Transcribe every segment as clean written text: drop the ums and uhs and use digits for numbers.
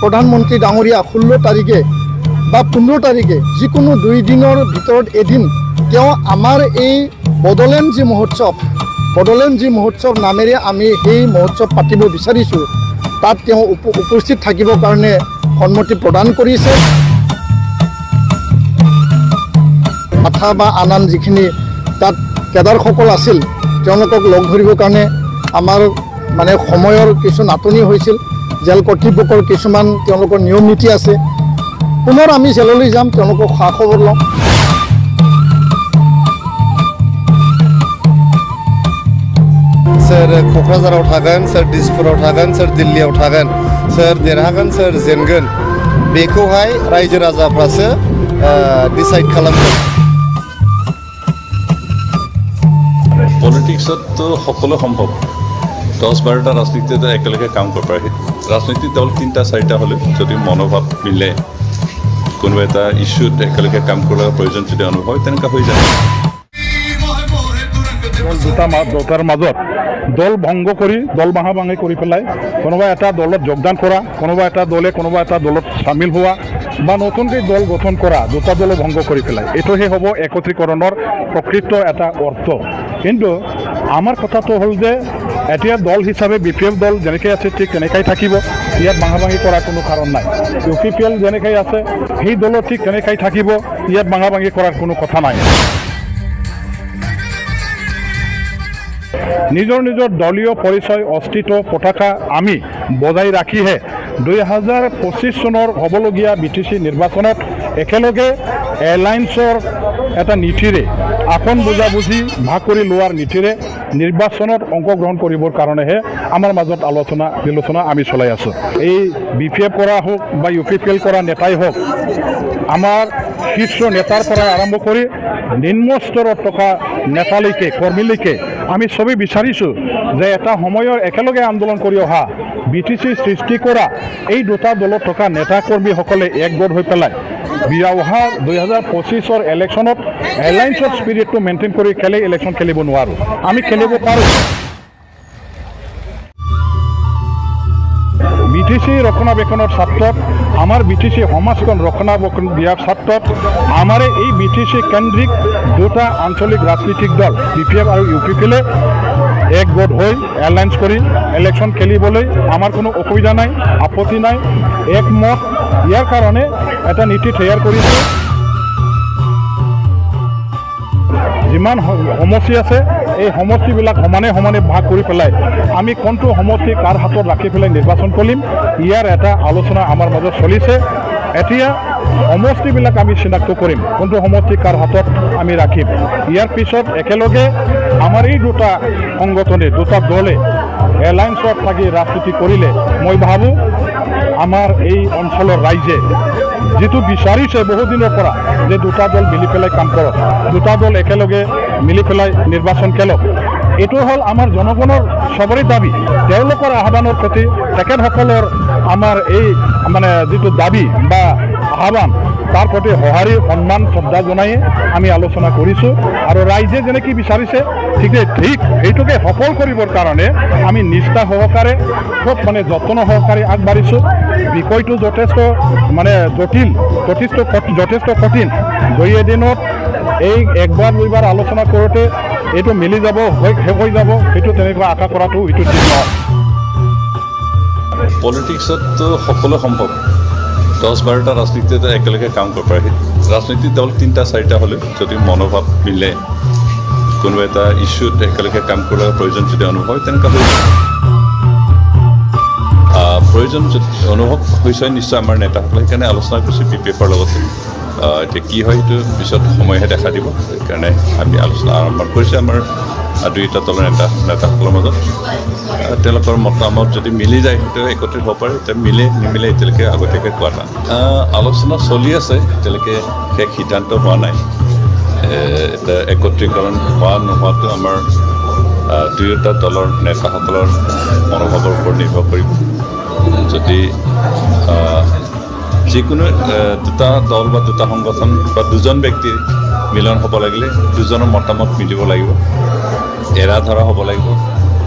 প্ৰধানমন্ত্ৰী ডাঙৰীয়া 16 তাৰিখে বা 15 তাৰিখে যিকোনো 2 দিনৰ ভিতৰত এদিন তেওঁ আমাৰ এই বড়োলেণ্ড যি মহোৎসৱ নামেৰে আমি সেই মহোৎসৱ পাতিব বিচাৰিছোঁ তাত তেওঁ উপস্থিত থাকিবৰ কাৰণে সন্মতি প্ৰদান কৰিছে। আঠা বা আন যিখিনি তাত কেদাৰসকল আছিল তেওঁলোকক লগ ধৰিবৰ কাৰণে আমাৰ মানে সময়ৰ কিছু নাটনি হৈছিল। জেল কৰ্তৃপক্ষৰ কিছুমান তেওঁলোকৰ নিয়ম নীতি আছে। পুনৰ আমি জেললৈ যাম, তেওঁলোকক খা খবৰ লওঁ। सोर क'क्राझाराव थागोन, सोर दिसपुराव थागोन, सोर दिल्लीयाव थागोन, सोर देरहागोन, सोर जेनगोन बेखौहाय रायजो राजाफ्रासो डिसाइड खालामगोन। पलिटिक्सत সকলো সম্ভৱ। 10-12টা ৰাজনীতিত একেলগে কাম কৰিব পাৰি। ৰাজনীতিক দল 3-4টা হ'লে যদি মনোভাৱ মিলে কোনোবা এটা ইস্যুত একেলগে কাম কৰাৰ প্ৰয়োজন যদি অনুভৱ হয় তেনেকুৱা হৈ যায়। দুটাৰ মাজত দল ভংগ কৰি দল ভাঙি কৰি পেলাই কোনোবা এটা দলত যোগদান কৰা, কোনোবা এটা দলত চামিল হোৱা বা নতুনকৈ দল গঠন কৰা, দুটা দল ভংগ কৰি পেলাই এইটোহে হ'ব একত্ৰীকৰণৰ প্ৰকৃত এটা অৰ্থ। কিন্তু আমাৰ কথাটো হ'ল যে এতিয়া দল হিচাপে BPF দল যেনেকৈ আছে ঠিক তেনেকৈ থাকিব, ইয়াত ভাঙি কৰাৰ কোনো কাৰণ নাই। UPPL যেনেকৈ আছে সেই দলত ঠিক তেনেকৈ থাকিব, ইয়াত ভাঙি কৰাৰ কোনো কথা নাই। নিজৰ দলীয় পৰিচয় অস্তিত্ব পতাকা আমি বজাই ৰাখিহে 2025 চনৰ হ'বলগীয়া BTC নিৰ্বাচনত একেলগে এলায়েন্সৰ এটা নীতিৰে আসন বুজাবুজি ভাগ কৰি লোৱাৰ নীতিৰে নিৰ্বাচনত অংশগ্ৰহণ কৰিবৰ কাৰণেহে আমাৰ মাজত আলোচনা বিলোচনা আমি চলাই আছোঁ। এই BPF কৰা হোক বা UPPL কৰা নেতাই হোক, আমাৰ শীৰ্ষ নেতাৰ পৰা আৰম্ভ কৰি নিম্ন স্তৰত থকা নেতালৈকে কৰ্মীলৈকে আমি সবেই বিচাৰিছোঁ যে এটা সময়ৰ একেলগে আন্দোলন কৰি অহা BTC সৃষ্টি কৰা এই দুটা দলত থকা নেতা কৰ্মীসকলে একগোট হৈ পেলাই অহা 2025 ইলেকশ্যনত এলায়েন্সৰ স্পিৰিটটো মেইনটেইন কৰি ইলেকশ্যন খেলিব নোৱাৰোঁ, আমি খেলিব পাৰোঁ। BTC ৰক্ষণাবেক্ষণৰ ক্ষেত্ৰত আমাৰ BTC সমাজখন ৰক্ষণাবেক্ষণ দিয়াৰ ক্ষেত্ৰত আমাৰ এই BTC কেন্দ্ৰিক দুটা আঞ্চলিক ৰাজনৈতিক দল BPF আৰু UPPL একগোট হৈ এলায়েন্স কৰি ইলেকশ্যন খেলিবলৈ আমাৰ কোনো অসুবিধা নাই, আপত্তি নাই, একমত। ইয়াৰ কাৰণে এটা নীতি তৈয়াৰ কৰিছে। যিমান সমষ্টি আছে এই সমষ্টিবিলাক সমানে ভাগ কৰি পেলাই আমি কোনটো সমষ্টি কাৰ হাতত ৰাখি পেলাই নিৰ্বাচন কৰিম, ইয়াৰ এটা আলোচনা আমাৰ মাজত চলিছে। এতিয়া সমষ্টিবিলাক আমি চিনাক্ত কৰিম, কোনটো সমষ্টি কাৰ হাতত আমি ৰাখিম। ইয়াৰ পিছত একেলগে আমাৰ এই দুটা সংগঠনে দুটা দলে এলায়েন্সত থাকি ৰাজনীতি কৰিলে মই ভাবোঁ আমাৰ এই অঞ্চলৰ ৰাইজে যিটো বিচাৰিছে বহুদিনৰ পৰা যে দুটা দল মিলি পেলাই কাম কৰক, দুটা দল একেলগে মিলি পেলাই নিৰ্বাচন খেলক, এইটো হ'ল আমাৰ জনগণৰ সবৰে দাবী। তেওঁলোকৰ আহ্বানৰ প্ৰতি তেখেতসকলৰ আমাৰ এই মানে যিটো দাবী বা আহ্বান তাৰ প্ৰতি সঁহাৰি সন্মান শ্ৰদ্ধা জনাই আমি আলোচনা কৰিছোঁ। আৰু ৰাইজে যেনেকৈ বিচাৰিছে ঠিক সেইটোকে সফল কৰিবৰ কাৰণে আমি নিষ্ঠা সহকাৰে খুব যত্ন সহকাৰে আগবাঢ়িছোঁ। বিষয়টো যথেষ্ট জটিল, যথেষ্ট কঠিন। 2 দিনত এই একবাৰ দুইবাৰ আলোচনা কৰোঁতে এইটো মিলি যাব, শেষ হৈ যাব, সেইটো তেনেকুৱা আশা কৰাটো এইটো ঠিক নহয়। পলিটিক্সত সকলো সম্ভৱ। 10-12টা ৰাজনীতিত একেলগে কাম কৰিব পাৰি। ৰাজনৈতিক দল 3-4টা হ'লে যদি মনোভাৱ মিলে কোনোবা এটা ইস্যুত একেলগে কাম কৰাৰ প্ৰয়োজন যদি অনুভৱ হয় তেনেকুৱা হৈ যায়। প্ৰয়োজন অনুভৱ হৈছে নিশ্চয় আমাৰ নেতাসকলে সেইকাৰণে আলোচনা কৰিছোঁ BPFৰ লগতে। এতিয়া কি হয় সেইটো পিছত সময়হে দেখা দিব, সেইকাৰণে আমি আলোচনা আৰম্ভ কৰিছোঁ আমাৰ 2টা দলৰ নেতাসকলৰ মাজত। তেওঁলোকৰ মতামত যদি মিলি যায় সেইটো একত্ৰিত হ'ব পাৰে, এতিয়া নিমিলে এতিয়ালৈকে আগতীয়াকৈ কোৱা নাই। আলোচনা চলি আছে, এতিয়ালৈকে শেষ সিদ্ধান্ত হোৱা নাই। এতিয়া একত্ৰীকৰণ হোৱা নোহোৱাটো আমাৰ 2টা দলৰ নেতাসকলৰ মনোভাৱৰ ওপৰত নিৰ্ভৰ কৰিব। যদি যিকোনো দুটা দল বা দুটা সংগঠন বা দুজন ব্যক্তিৰ মিলন হ'ব লাগিলে দুজনৰ মতামত মিলিব লাগিব, এৰা ধৰা হ'ব লাগিব,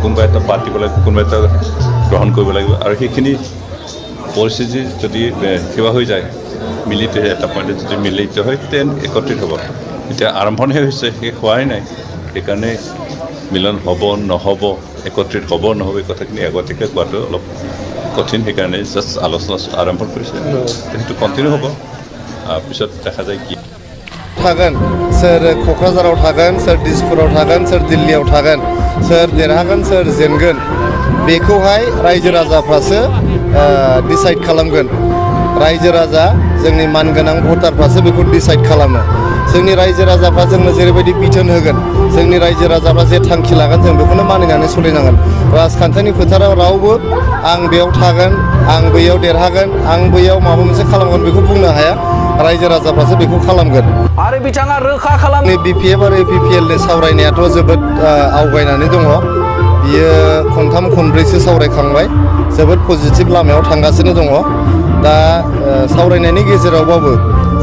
কোনোবা এটা পাতিব লাগিব, কোনোবা এটা গ্ৰহণ কৰিব লাগিব। আৰু সেইখিনি পৰিস্থিতি যদি কিবা হৈ যায় মিলিত এটা পইণ্টত যদি মিলিত হয় তেন একত্ৰিত হ'ব এতিয়া আৰম্ভণিহে হৈছে শেষ হোৱাই নাই সেইকাৰণে মিলন হ'ব নহ'ব একত্ৰিত হ'ব নহ'ব এই কথাখিনি আগতীয়াকৈ কোৱাটো অলপ কঠিন সেইকাৰণে জাষ্ট আলোচনা আৰম্ভ কৰিছে সেইটো কণ্টিনিউ হ'ব পিছত দেখা যায় কি थागोन सोर क'क्राझाराव थागोन सोर दिसपुराव थागोन सोर दिल्लीयाव थागोन सोर देरहागोन सोर जेनगोन बेखौहाय रायजो राजाफ्रासो डिसाइड खालामगोन रायजो राजा जोंनि मानगोनां भटारफ्रासो बेखौ डिसाइड खालामो जोंनि रायजो राजाफ्रा जोंनो जेरैबायदि बिथोन होगोन जोंनि रायजो राजाफ्रा जे थांखि लागोन जों बेखौनो मानिनानै सोलिनांगोन राजखान्थिनि फोथाराव रावबो आं बेयाव थागोन आं बैयाव देरहागोन आं बैयाव माबा मोनसे खालामगोन बेखौ बुंनो हाया रायजो राजाफ्रासो बेखौ खालामगोन आरो बिथाङा रोखा खालाम बिपिएफ आरो एपिपिएल नि सावरायनायाथ' जोबोद आवगायनानै दङ बियो खनथाम खनब्रैसो सावरायखांबाय जोबोद पजिटिभ लामायाव थांगासिनो दङ दा सावरायनायनि गेजेरावबाबो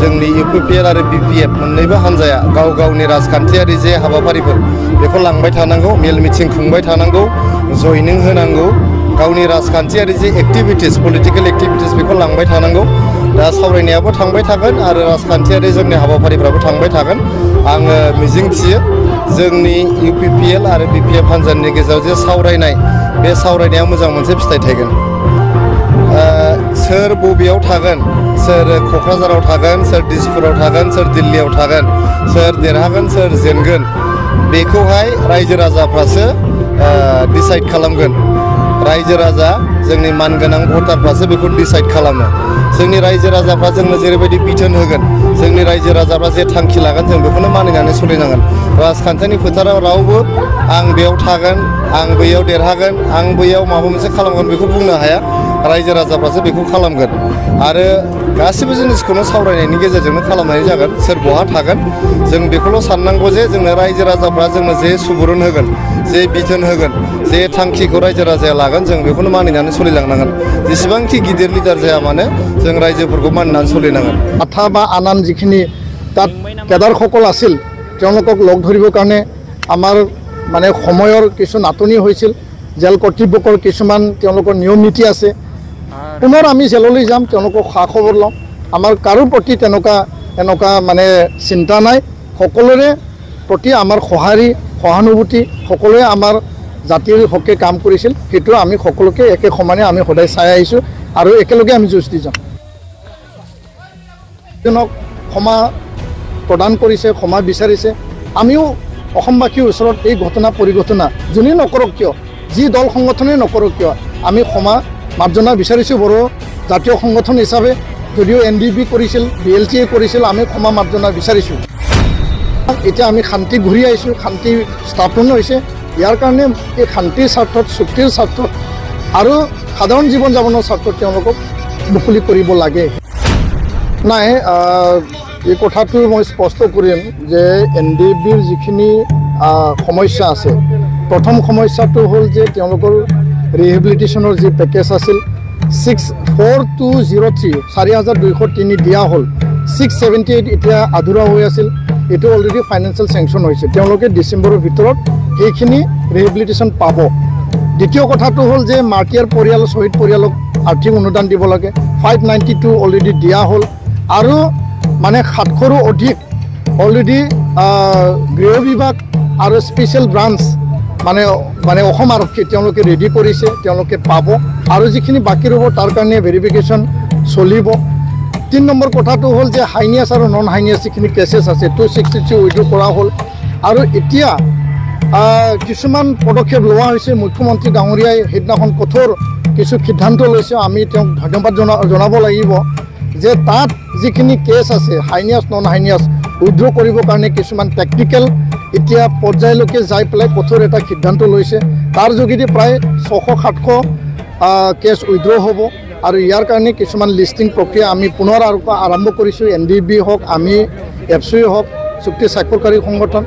जोंनि इउपिपिएल आरो बिपिएफ मोननैबो हान्जाया गाव गावनि राजखान्थियारि जे हाबाफारिफोर बेखौ लांबाय थानांगौ मेल मिटिं खुंबाय थानांगौ जयनिं होनांगौ गावनि राजखान्थियारि जे एक्टिभिटिस पलिटिकेल एक्टिभिटिस बेखौ लांबाय थानांगौ दा सावरायनायाबो थांबाय थागोन आरो राजखान्थियारि जोंनि हाबाफारिफ्राबो थांबाय थागोन आङो मिजिंथियो जोंनि इउपिपिएल आरो बिपिएफ हान्जानि गेजेराव जे सावरायनाय बे सावरायनाया मोजां मोनसे फिथाइ थायगोन सोर बबेयाव थागोन सोर क'क्राझाराव थागोन सोर दिसपुराव थागोन सोर दिल्लीयाव थागोन सोर देरहागोन सोर जेनगोन बेखौहाय रायजो राजाफ्रासो डिसाइड खालामगोन रायजो राजा जोंनि मानगोनां भटारफ्रासो बेखौ डिसाइड खालामो जोंनि रायजो राजाफ्रा जोंनो जेरैबायदि बिथोन होगोन जोंनि रायजो राजाफ्रा जे थांखि लागोन जों बेखौनो मानिनानै सोलिनांगोन राजखान्थिनि फोथाराव रावबो आं बेयाव थागोन आं बैयाव देरहागोन आं बैयाव माबा मोनसे खालामगोन बेखौ बुंनो हाया रायजो राजाफ्रासो बेखौ खालामगोन आरो गासिबो जिनिसखौनो सावरायनायनि गेजेरजोंनो खालामनाय जागोन सोर बहा थागोन जों बेखौल' साननांगौ जे जोंनो रायजो राजाफ्रा जोंनो जे सुबुरुन होगोन जे बिथोन होगोन जे थांखिखौ रायजो राजाया लागोन जों बेखौनो मानिनानै सोलिलांनांगोन जेसेबांखि गिदिर लिडार जाया मानो जों रायजोफोरखौ मानिनानै सोलिनांगोन আঠা বা আন যিখিনি তাত কেডাৰসকল আছিল তেওঁলোকক লগ ধৰিবৰ কাৰণে আমাৰ মানে সময়ৰ কিছু নাটনি হৈছিল জেল কৰ্তৃপক্ষৰ কিছুমান তেওঁলোকৰ নিয়ম নীতি আছে পুনৰ আমি জেললৈ যাম তেওঁলোকক খা খবৰ লওঁ আমাৰ কাৰো প্ৰতি এনেকুৱা মানে চিন্তা নাই সকলোৰে প্ৰতি আমাৰ সহানুভূতি সকলোৱে আমাৰ জাতিৰ হকে কাম কৰিছিল সেইটো আমি সকলোকে একে সমানে আমি সদায় চাই আহিছোঁ আৰু একেলগে আমি যুঁজ দি যাম ক্ষমা প্ৰদান কৰিছে ক্ষমা বিচাৰিছে আমিও অসমবাসীৰ ওচৰত এই ঘটনা পৰিঘটনা যোনে নকৰক কিয় যি দল সংগঠনে নকৰক কিয় আমি ক্ষমা মাৰ্জনা বিচাৰিছোঁ বড়ো জাতীয় সংগঠন হিচাপে যদিও NDB কৰিছিল BLTA কৰিছিল আমি ক্ষমা মাৰ্জনা বিচাৰিছোঁ এতিয়া আমি শান্তি ঘূৰি আহিছোঁ শান্তি স্থাপন হৈছে ইয়াৰ কাৰণে এই শান্তিৰ স্বাৰ্থত চুক্তিৰ স্বাৰ্থত আৰু সাধাৰণ জীৱন যাপনৰ স্বাৰ্থত তেওঁলোকক মুকলি কৰিব লাগে নাই এই কথাটো মই স্পষ্ট কৰিম যে NDBৰ যিখিনি সমস্যা আছে প্ৰথম সমস্যাটো হ'ল যে তেওঁলোকৰ ৰিহেবিলিটেশ্যনৰ যি পেকেজ আছিল 4203 4203 দিয়া হ'ল 678 এতিয়া আধৰুৱা হৈ আছিল এটো অলৰেডি ফাইনান্সিয়েল স্যাংশন হৈছে তেওঁলোকে ডিসেম্বৰৰ ভিতৰত সেইখিনি ৰিহেবিলিটেশ্যন পাব দ্বিতীয় কথাটো হ'ল যে মাৰ্টিয়াৰ পৰিয়াল শহীদ পৰিয়ালক আৰ্থিক অনুদান দিব লাগে 592 অলৰেডি দিয়া হ'ল আৰু মানে 700ৰো অধিক অলৰেডি গৃহ বিভাগ আৰু স্পেশাল ব্ৰাঞ্চ মানে অসম আৰক্ষী তেওঁলোকে ৰেডি কৰিছে তেওঁলোকে পাব আৰু যিখিনি বাকি ৰব তাৰ কাৰণে ভেৰিফিকেশ্যন চলিব 3 নম্বৰ কথাটো হ'ল যে হাইনিয়াছ আৰু নন হাইনিয়াছ যিখিনি কেसेस আছে 263 উইড্ৰ কৰা হ'ল আৰু এতিয়া কিছুমান পদক্ষেপ লোৱা হৈছে মুখ্যমন্ত্ৰী ডাঙৰীয়াই হেদিনাখন কঠোৰ কিছু সিদ্ধান্ত লৈছে আমি তেওঁক ধন্যবাদ জনাব লাগিব যে তাত যিখিনি কেছ আছে হাইনিয়াছ নন হাইনিয়াছ উইড্ৰ কৰিবৰ কাৰণে কিছুমান টেকনিক্যাল এতিয়া পৰ্যায়লৈকে যাই পেলাই কঠোৰ এটা সিদ্ধান্ত লৈছে তাৰ যোগেদি প্ৰায় 600-700 কেছ উইড্ৰ হ'ব আৰু ইয়াৰ কাৰণে কিছুমান লিষ্টিং প্ৰক্ৰিয়া আমি পুনৰ আৰম্ভ কৰিছোঁ NDB হওক আমি এফচি হওক চুক্তি স্বাক্ষৰকাৰী সংগঠন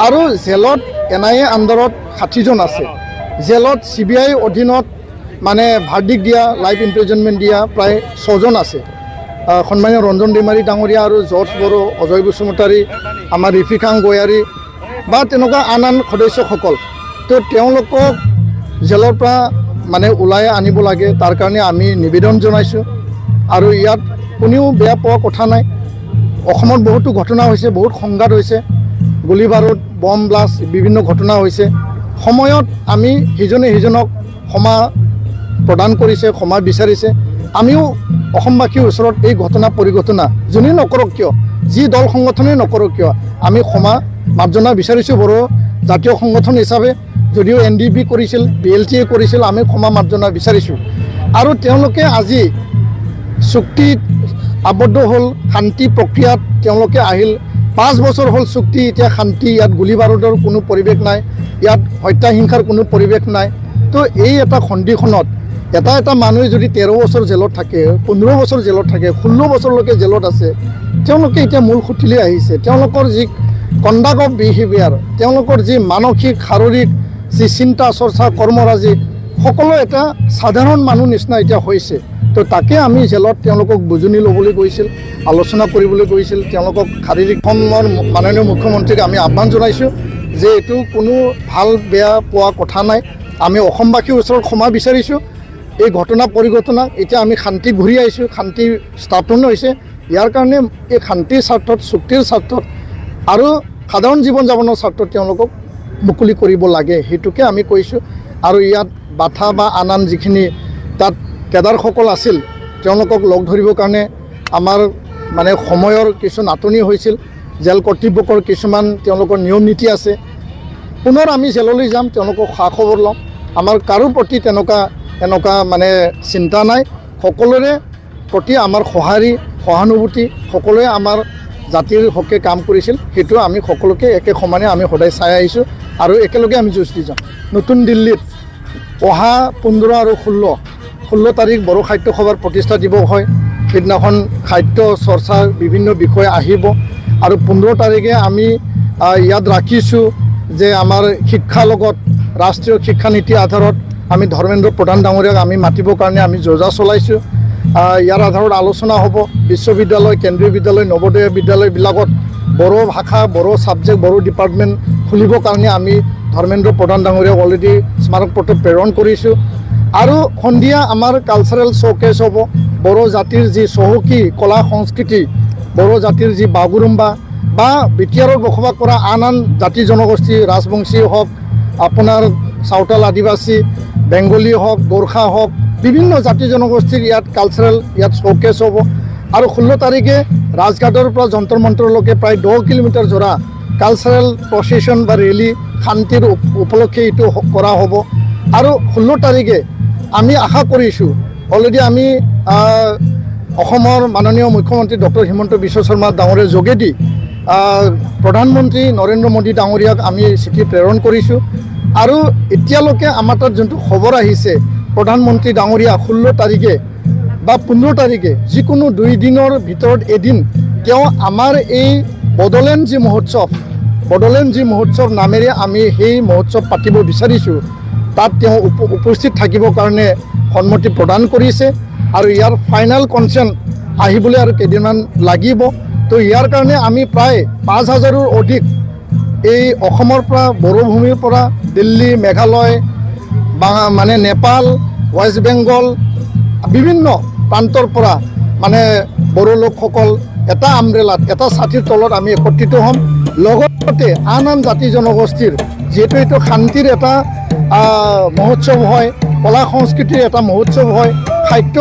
আৰু জেলত NIA আণ্ডাৰত 60 জন আছে জেলত CBI অধীনত মানে ভাৰ্ডিক দিয়া লাইফ ইমপ্ৰিজনমেণ্ট দিয়া প্ৰায় 6 জন আছে সন্মানীয় ৰঞ্জন ডিমাৰী ডাঙৰীয়া আৰু জৰ্জ বড়ো অজয় বসুমতাৰী আমাৰ ৰিফিকাং গয়াৰী বা তেনেকুৱা আন সদস্যসকল তো তেওঁলোকক জেলৰ পৰা মানে ওলাই আনিব লাগে তাৰ কাৰণে আমি নিবেদন জনাইছোঁ আৰু ইয়াত কোনেও বেয়া পোৱা কথা নাই অসমত বহুতো ঘটনা হৈছে বহুত সংঘাত হৈছে গুলি বাৰুদ বম ব্লাষ্ট বিভিন্ন ঘটনা হৈছে সময়ত আমি সিজনে সিজনক ক্ষমা প্ৰদান কৰিছে ক্ষমা বিচাৰিছে আমিও অসমবাসীৰ ওচৰত এই ঘটনা পৰিঘটনা যোনে নকৰক কিয় যি দল সংগঠনে নকৰক কিয় আমি ক্ষমা মাৰ্জনা বিচাৰিছোঁ বড়ো জাতীয় সংগঠন হিচাপে যদিও NDP কৰিছিল BLTA কৰিছিল আমি ক্ষমা মাৰ্জনা বিচাৰিছোঁ আৰু তেওঁলোকে আজি চুক্তিত আবদ্ধ হ'ল শান্তি প্ৰক্ৰিয়াত তেওঁলোকে আহিল 5 বছৰ হ'ল চুক্তি এতিয়া শান্তি ইয়াত গুলি বাৰুদৰ কোনো পৰিৱেশ নাই ইয়াত হত্যা হিংসাৰ কোনো পৰিৱেশ নাই তো এই এটা খণ্ডিখনত এটা মানুহে যদি 13 বছৰ জেলত থাকে 15 বছৰ জেলত থাকে 16 বছৰলৈকে জেলত আছে তেওঁলোকে এতিয়া মূল খুঁটিলৈ আহিছে তেওঁলোকৰ যি কণ্ডাক্ট অফ বিহেভিয়াৰ তেওঁলোকৰ যি মানসিক শাৰীৰিক যি চিন্তা চৰ্চা কৰ্মৰাজি সকলো এটা সাধাৰণ মানুহ নিচিনা এতিয়া হৈছে তো তাকে আমি জেলত তেওঁলোকক বুজনি ল'বলৈ গৈছিল আলোচনা কৰিবলৈ গৈছিল তেওঁলোকক শাৰীৰিক সম্মৰ মাননীয় মুখ্যমন্ত্ৰীক আমি আহ্বান জনাইছোঁ যে এইটো কোনো ভাল বেয়া পোৱা কথা নাই আমি অসমবাসীৰ ওচৰত ক্ষমা বিচাৰিছোঁ এই ঘটনা পৰিঘটনা এতিয়া আমি শান্তি ঘূৰি আহিছোঁ শান্তি স্থাপন হৈছে ইয়াৰ কাৰণে এই শান্তিৰ স্বাৰ্থত চুক্তিৰ স্বাৰ্থত আৰু সাধাৰণ জীৱন যাপনৰ স্বাৰ্থত তেওঁলোকক মুকলি কৰিব লাগে সেইটোকে আমি কৈছোঁ আৰু ইয়াত বাধা বা আন যিখিনি তাত কেডাৰসকল আছিল তেওঁলোকক লগ ধৰিবৰ কাৰণে আমাৰ মানে সময়ৰ কিছু নাটনি হৈছিল জেল কৰ্তৃপক্ষৰ কিছুমান তেওঁলোকৰ নিয়ম নীতি আছে পুনৰ আমি জেললৈ যাম তেওঁলোকক খা খবৰ ল'ম আমাৰ কাৰো প্ৰতি তেনেকুৱা মানে চিন্তা নাই সকলোৰে প্ৰতি আমাৰ সহানুভূতি সকলোৱে আমাৰ জাতিৰ হকে কাম কৰিছিল সেইটো আমি সকলোকে একে সমানে আমি সদায় চাই আহিছোঁ আৰু একেলগে আমি যুঁজ দি যাম নতুন দিল্লীত অহা 15 আৰু 16 তাৰিখ বড়ো সাহিত্য সভাৰ প্ৰতিষ্ঠা দিৱস হয় সেইদিনাখন সাহিত্য চৰ্চাৰ বিভিন্ন বিষয় আহিব আৰু 15 তাৰিখে আমি ইয়াত ৰাখিছোঁ যে আমাৰ শিক্ষাৰ লগত ৰাষ্ট্ৰীয় শিক্ষা নীতি আধাৰত আমি ধৰ্মেন্দ্ৰ প্ৰধান ডাঙৰীয়াক আমি মাতিবৰ কাৰণে আমি যোজা চলাইছোঁ ইয়াৰ আধাৰত আলোচনা হ'ব বিশ্ববিদ্যালয় কেন্দ্ৰীয় বিদ্যালয় নৱোদয় বিদ্যালয়বিলাকত বড়ো ভাষা বড়ো ছাবজেক্ট বড়ো ডিপাৰ্টমেণ্ট খুলিবৰ কাৰণে আমি ধৰ্মেন্দ্ৰ প্ৰধান ডাঙৰীয়াক অলৰেডি স্মাৰক পত্ৰ প্ৰেৰণ কৰিছোঁ আৰু সন্ধিয়া আমাৰ কালচাৰেল শ্ব'কেছ হ'ব বড়ো জাতিৰ যি চহকী কলা সংস্কৃতি বড়ো জাতিৰ যি বাগুৰুম্বা বা বিটিআৰত বসবাস কৰা আন জাতি জনগোষ্ঠী ৰাজবংশী হওক আপোনাৰ চাওতাল আদিবাসী বেংগলী হওক গোৰ্খা হওক বিভিন্ন জাতি জনগোষ্ঠীৰ ইয়াত কালচাৰেল ইয়াত শ্ব'কেছ হ'ব আৰু 16 তাৰিখে ৰাজঘাটৰ পৰা যন্তৰ মন্ত্ৰলৈকে প্ৰায় 10 কিলোমিটাৰ জোৰা কালচাৰেল প্ৰচেশ্যন বা ৰেলী শান্তিৰ উপলক্ষে এইটো কৰা হ'ব আৰু 16 তাৰিখে আমি আশা কৰিছোঁ অলৰেডি আমি অসমৰ মাননীয় মুখ্যমন্ত্ৰী ডক্টৰ হিমন্ত বিশ্ব শৰ্মা ডাঙৰীয়াৰ যোগেদি প্ৰধানমন্ত্ৰী নৰেন্দ্ৰ মোদী ডাঙৰীয়াক আমি চিঠি প্ৰেৰণ কৰিছোঁ আৰু এতিয়ালৈকে আমাৰ তাত যোনটো খবৰ আহিছে প্ৰধানমন্ত্ৰী ডাঙৰীয়া 16 তাৰিখে বা 15 তাৰিখে যিকোনো 2 দিনৰ ভিতৰত এদিন তেওঁ আমাৰ এই বড়োলেণ্ড যি মহোৎসৱ নামেৰে আমি সেই মহোৎসৱ পাতিব বিচাৰিছোঁ তাত তেওঁ উপস্থিত থাকিবৰ কাৰণে সন্মতি প্ৰদান কৰিছে আৰু ইয়াৰ ফাইনেল কনচেণ্ট আহিবলৈ আৰু কেইদিনমান লাগিব তো ইয়াৰ কাৰণে আমি প্ৰায় 5,000ৰো অধিক এই অসমৰ পৰা বড়ো ভূমিৰ পৰা দিল্লী মেঘালয় বা মানে নেপাল ৱেষ্ট বেংগল বিভিন্ন প্ৰান্তৰ পৰা মানে বড়ো লোকসকল এটা আমব্ৰেলাত এটা ছাতিৰ তলত আমি একত্ৰিত হ'ম লগতে আন জাতি জনগোষ্ঠীৰ যিহেতু এইটো শান্তিৰ এটা মহোৎসৱ হয় কলা সংস্কৃতিৰ এটা মহোৎসৱ হয় সাহিত্য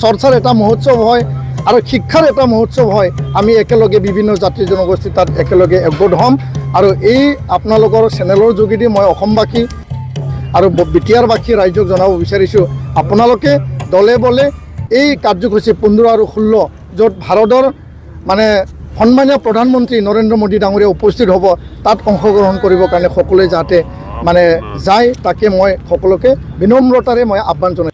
চৰ্চাৰ এটা মহোৎসৱ হয় আৰু শিক্ষাৰ এটা মহোৎসৱ হয় আমি একেলগে বিভিন্ন জাতি জনগোষ্ঠী তাত একেলগে একগোট হ'ম আৰু এই আপোনালোকৰ চেনেলৰ যোগেদি মই অসমবাসী আৰু বিটিআৰবাসী ৰাইজক জনাব বিচাৰিছোঁ আপোনালোকে দলে বলে এই কাৰ্যসূচী 15 আৰু 16 য'ত ভাৰতৰ মানে সন্মানীয় প্ৰধানমন্ত্ৰী নৰেন্দ্ৰ মোদী ডাঙৰীয়া উপস্থিত হ'ব তাত অংশগ্ৰহণ কৰিবৰ কাৰণে সকলোৱে যাতে মানে যায় তাকে মই সকলোকে বিনম্ৰতাৰে মই আহ্বান জনাইছোঁ